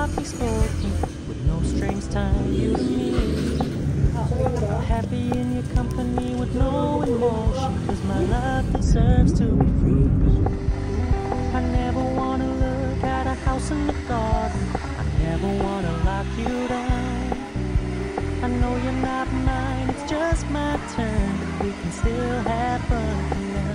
softly spoken, with no strings tying you to me. I'm happy in your company with no emotion, 'cause my love deserves to be free. I never wanna look at a house in the garden, I never wanna lock you down. I know you're not mine, it's just my turn, but we can still have fun for now.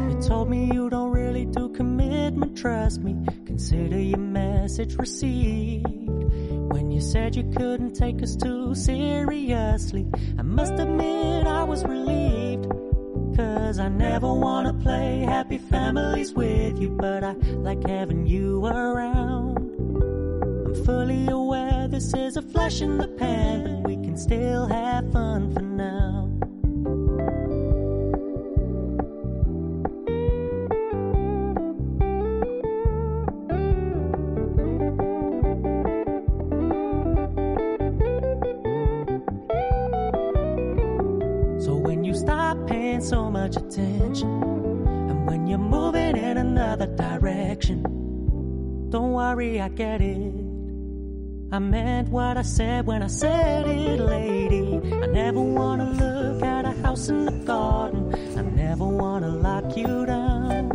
You told me you don't really do commitment, trust me, consider your message received. When you said you couldn't take us too seriously, I must admit I was relieved. 'Cause I never wanna play happy families with you, but I like having you around. I'm fully aware this is a flash in the pan, but we can still have fun for now. So when you stop paying so much attention, and when you're moving in another direction, don't worry, I get it. I meant what I said when I said it, lady. I never wanna look at a house in the garden, I never wanna lock you down.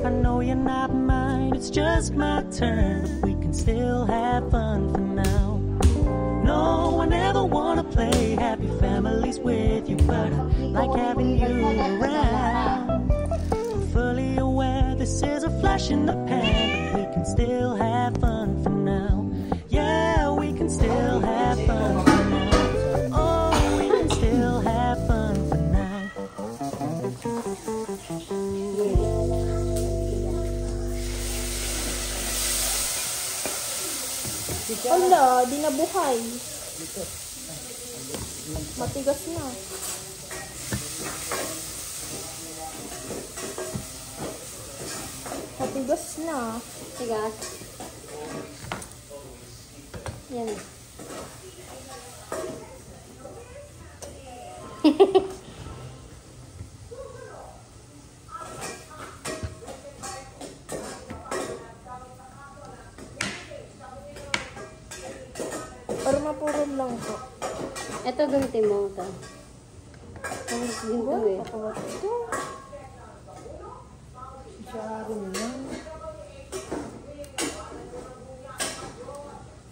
I know you're not mine, it's just my turn, but we can still have fun for now. No, I never wanna play happy families with you, but I like having you around. I'm fully aware this is a flash in the pan, but we can still have fun for now. Yeah, we can still have fun for now. Oh, we can still have fun for now. Ala, di na buhay. Matigas na. Matigas na. Tigas. Yan. Para mapurol lang po. Ito, gamitin mo ito. Ang ginto eh. Ito. Masyado na.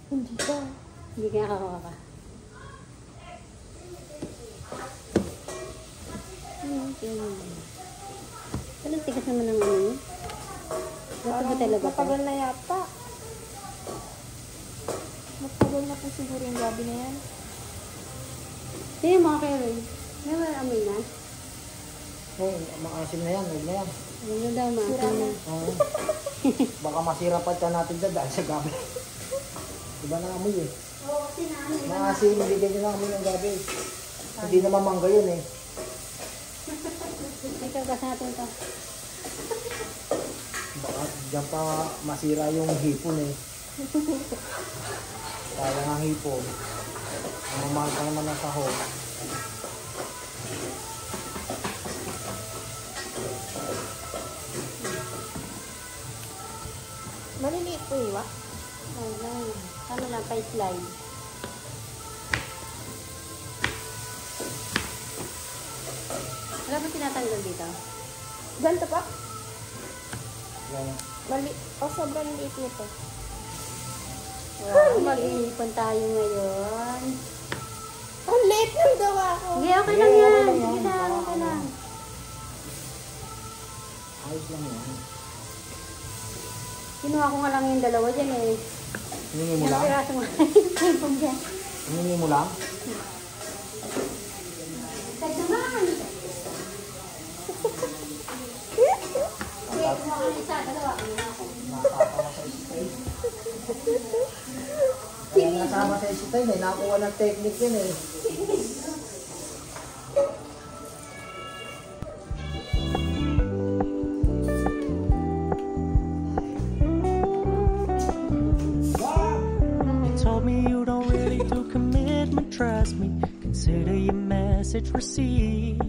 Hindi ka. Hindi kaya kakawa ka. Anong tigas naman ng ano yun? Gato ba talaga ito? Matagal na yata. Matagal na po siguro yung gabi na yan. Hindi, mga Karen. May amoy na. Oo, maasim na yan, huwag na yan. Ano daw, maasin na. Oo. Baka masira pa ito natin dahil sa gabi. Iba na amoy eh. Oo, kasi naano. Maasim, hindi ganyan na amoy ng gabi. Hindi naman mangga yun eh. Ito, gas natin ito. Baka dyan pa masira yung hipon eh. Sayang ang hipon. Ang mahal pa naman ang sahog. Maliliit po iwa. Ano lang, pa-slide. Wala ba tinatanggal dito? Ganito pa? Yan. Sobrang liit nito. Wow, mag-iipon tayo ngayon. Ang liit ng gawa ko. Hindi, okay lang yan. Sige na, okay lang. Ayos lang yan. Kinuha ko nga lang yung dalawa dyan eh. Hiningi mo Yung lang? piraso mo yung dyan. Hiningi mo lang? Tag naman! Okay, kumuha ka ng isa, dalawa. Kumuha ako. Nakakatawa sa stay. Kaya nasama sa stay, may nakuha ng technique yun eh. Told me you don't really do commitment, trust me, consider your message received.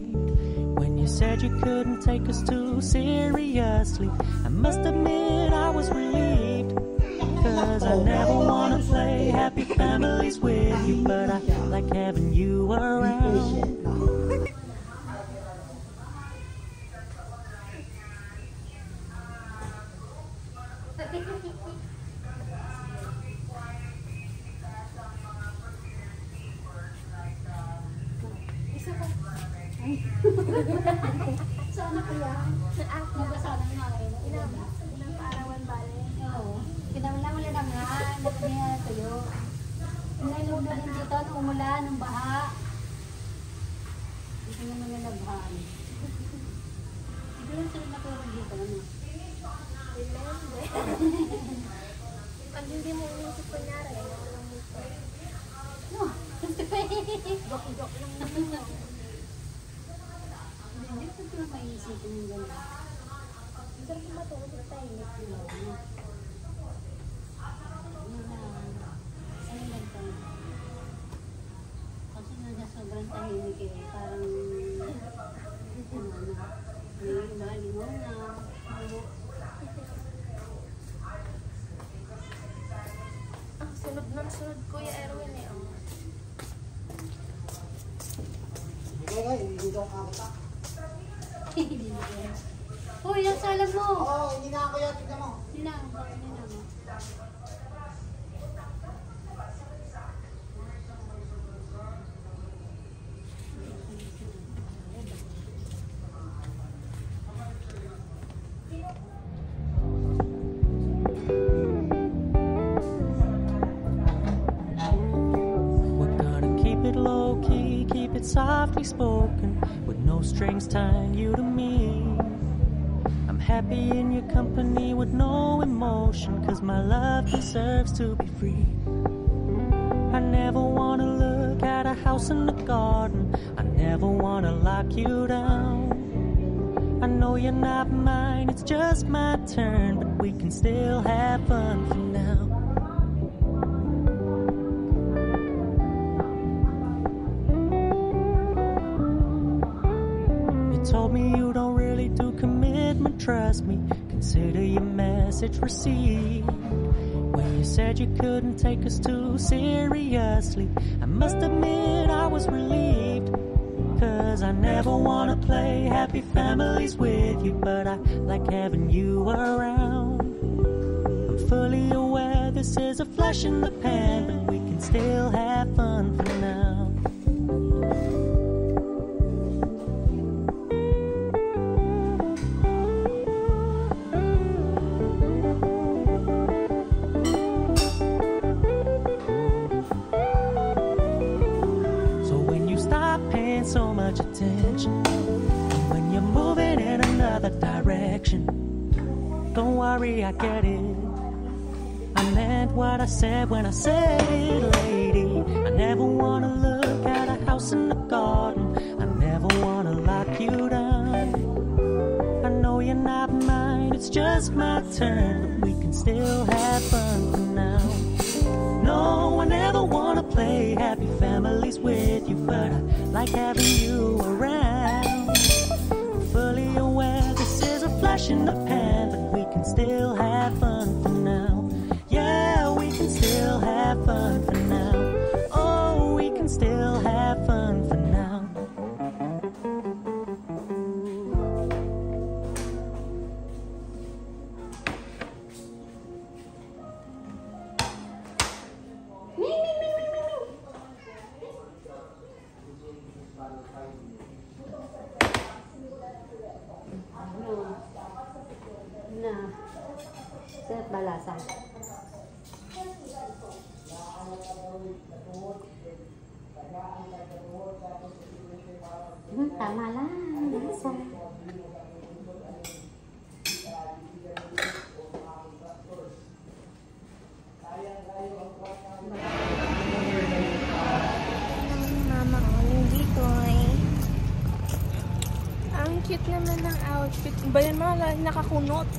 you said you couldn't take us too seriously, I must admit I was relieved. Cause I never wanna play happy families with you, but I like having you around. Sana kaya? Nabasa ng mga Ilang paarawan bale. Oo. Kinamula na nga. Nakaniya tuyo. Nainog na din dito. Nung umulan, nung baha. Dito naman yung nagbahan. Hindi lang sila natulog dito. Ano? Pag hindi mo umisip kunyari, walang dito. No. Joke lang naman. Hindi ko lang maiisipin yung gano'n. Hindi ko matulog na tayo. Kasi nga sobrang tahimik eh. Parang may malingon na. Ang sunod ng sunod, Kuya Erwin eh. Okay, dito ang kakita. Uy, ang salam mo! Oo, hindi na ako yan. Tignan mo. Ninang, bakit ninang mo? We're gonna keep it low key, keep it softly spoken, with no strings tying you to me. I'm happy in your company with no emotion, cause my love deserves to be free. I never wanna look at a house in the garden, I never wanna lock you down. I know you're not mine, it's just my turn, but we can still have fun for now. You told me you don't really do commitment, trust me, consider your message received. When you said you couldn't take us too seriously, I must admit I was relieved. Cause I never wanna play happy families with you, but I like having you around. I'm fully aware this is a flash in the pan, but we can still have fun for now. So when you stop paying so much attention, and when you're moving in another direction, don't worry, I get it. I meant what I said when I said it, lady. I never wanna look at a house in the garden, I never wanna lock you down. I know you're not mine, it's just my turn, but we can still have fun for now. No, I never wanna play happy families with you, but I like having you around. I'm fully aware this is a flash in the pan, but we can still have fun for now. Yeah, we can still have fun for now. Oh, we can still have fun for now. Na. Sarap balasa. Tama lang. Lasa. Mama ko, nandito eh. Ang cute naman ng outfit. Ba yan mga nakakunot?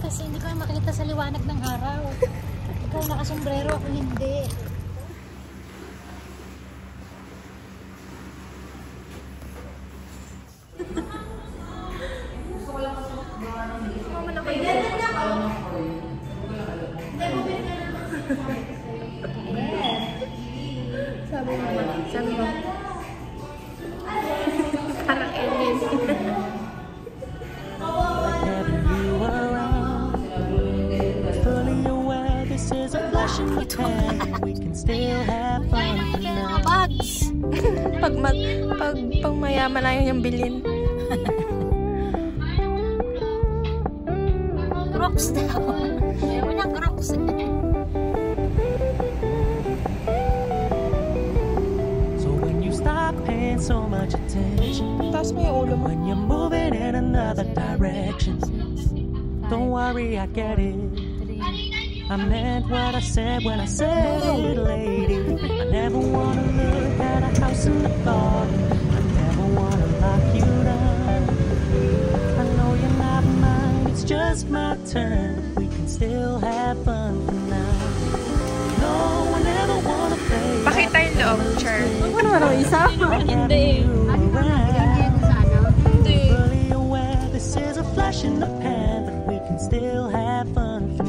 Kasi hindi ko makita sa liwanag ng araw. Ikaw nakasombrero, ako hindi. Sabi mo. Parang alien. Having you around, fully aware this is a flash in the pan. We can still have fun for now. Bags! pag mayaman na yun yung bilhin. Crocs daw. Ayaw mo na Crocs. So when you stop paying so much attention, Tapos may ulo mo. when you're moving in another direction, don't worry, I get it. I meant what I said when I said it, lady. I never wanna look at a house in the garden. I never wanna lock you down. I know you're not mine, it's just my turn. We can still have fun for now. No, I never wanna play. Pakita yung loob, Char. Ano naman isa? Hindi. Sa ano? Fully aware this is a flash in the pan, but we can still have fun for